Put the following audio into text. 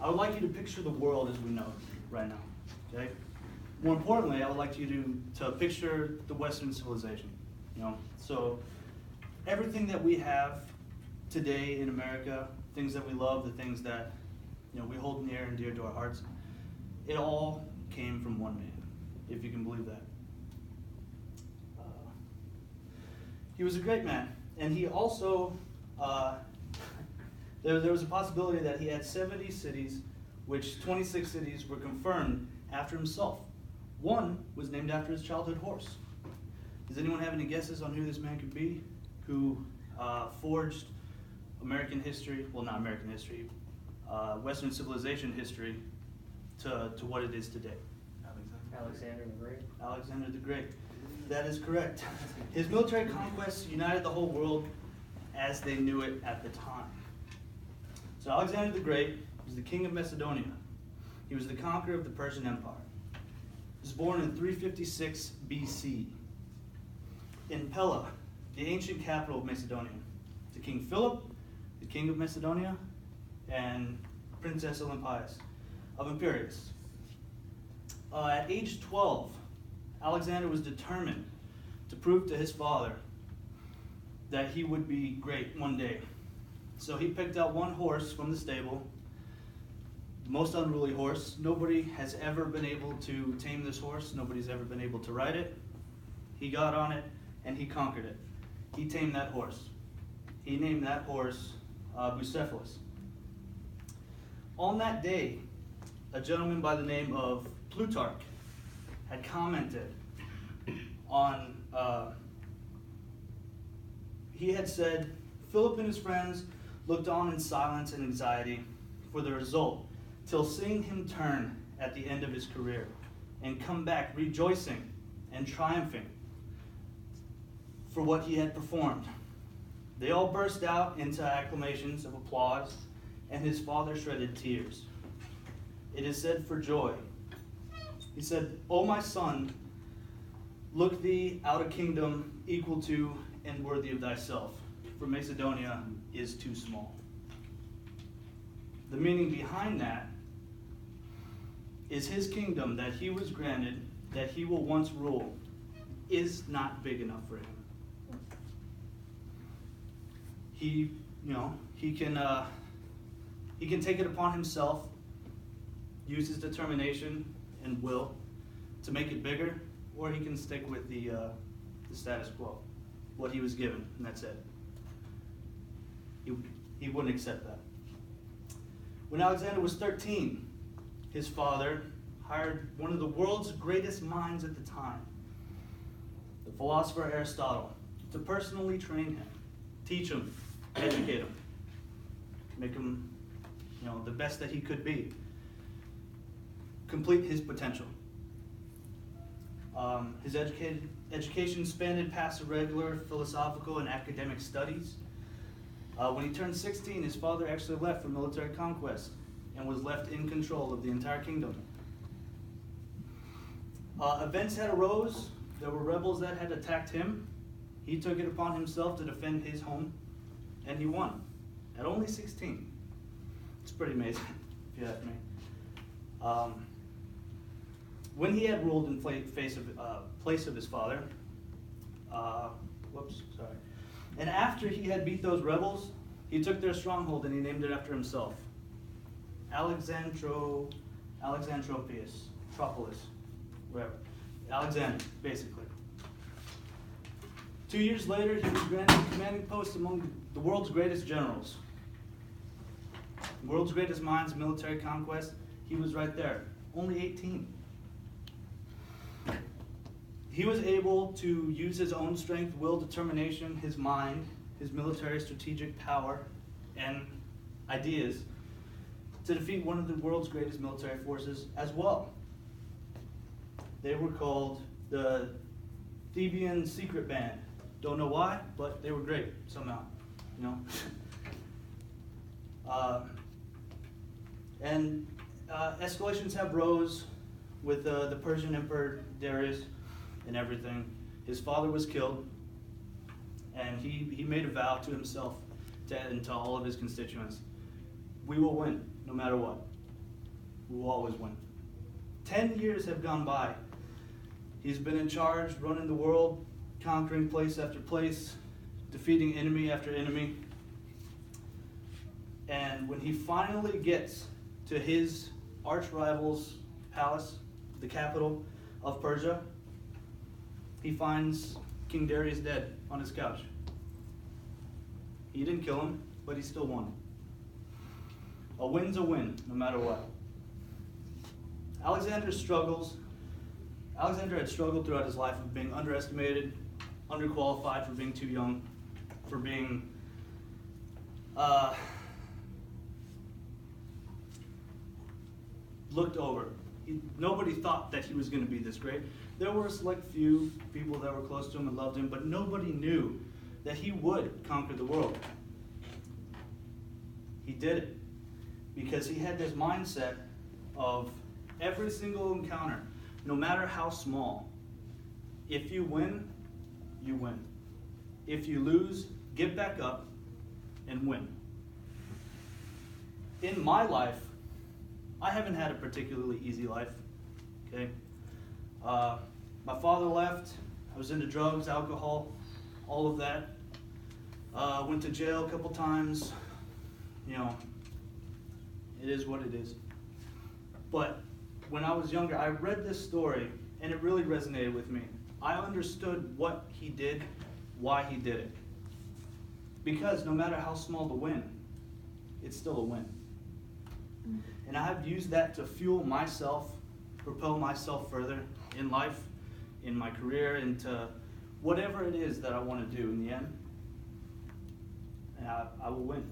I would like you to picture the world as we know it right now, okay? More importantly, I would like you to picture the Western civilization, you know? So everything that we have today in America, things that we love, the things that, you know, we hold near and dear to our hearts, it all came from one man, if you can believe that. He was a great man, and he also, there was a possibility that he had 70 cities, which 26 cities were confirmed after himself. One was named after his childhood horse. Does anyone have any guesses on who this man could be, who forged American history, well, not American history, Western civilization history to what it is today? Alexander the Great. Alexander the Great. That is correct. His military conquests united the whole world as they knew it at the time. So Alexander the Great was the king of Macedonia. He was the conqueror of the Persian Empire. He was born in 356 BC in Pella, the ancient capital of Macedonia, to King Philip, the king of Macedonia, and Princess Olympias of Imperius. At age 12, Alexander was determined to prove to his father that he would be great one day. So he picked out one horse from the stable, the most unruly horse. Nobody has ever been able to tame this horse. Nobody's ever been able to ride it. He got on it and he conquered it. He tamed that horse. He named that horse Bucephalus. On that day, a gentleman by the name of Plutarch had commented on, he had said, Philip and his friends looked on in silence and anxiety for the result, till seeing him turn at the end of his career and come back rejoicing and triumphing for what he had performed. They all burst out into acclamations of applause, and his father shedded tears. It is said for joy. He said, O my son, look thee out a kingdom equal to and worthy of thyself, for Macedonia is too small. The meaning behind that is his kingdom that he was granted, that he will once rule, is not big enough for him. He can take it upon himself, use his determination and will to make it bigger, or he can stick with the status quo, what he was given, and that's it. He wouldn't accept that. When Alexander was 13, his father hired one of the world's greatest minds at the time, the philosopher Aristotle, to personally train him, teach him, educate him, make him, the best that he could be, complete his potential. His education spanned past the regular philosophical and academic studies. When he turned 16, his father actually left for military conquest and was left in control of the entire kingdom. Events had arose. There were rebels that had attacked him. He took it upon himself to defend his home, and he won at only 16. It's pretty amazing, if you ask me. When he had ruled in place of his father, and after he had beat those rebels, he took their stronghold and he named it after himself. Alexandropius, Tropolis, wherever. Alexander, basically. 2 years later, he was granted a commanding post among the world's greatest generals. World's greatest minds of military conquest, he was right there. Only 18. He was able to use his own strength, will, determination, his mind, his military strategic power, and ideas to defeat one of the world's greatest military forces as well. They were called the Theban Secret Band. Don't know why, but they were great somehow, escalations have rose with the Persian Emperor Darius and everything. His father was killed, and he made a vow to himself and to all of his constituents. We will win, no matter what. who will always win. 10 years have gone by. He's been in charge, running the world, conquering place after place, defeating enemy after enemy. And when he finally gets to his arch-rival's palace, the capital of Persia, he finds King Darius dead on his couch. He didn't kill him, but he still won. A win's a win, no matter what. Alexander had struggled throughout his life of being underestimated, underqualified, for being too young, for being looked over. Nobody thought that he was going to be this great. There were a select few people that were close to him and loved him, but nobody knew that he would conquer the world. He did it because he had this mindset of every single encounter, no matter how small, if you win, you win. If you lose, get back up and win. In my life, I haven't had a particularly easy life, okay? My father left. I was into drugs, alcohol, all of that. Went to jail a couple times. You know, it is what it is. But when I was younger, I read this story, and it really resonated with me. I understood what he did, why he did it. Because no matter how small the win, it's still a win. And I have used that to fuel myself, propel myself further in life, in my career, into whatever it is that I want to do in the end. And I will win.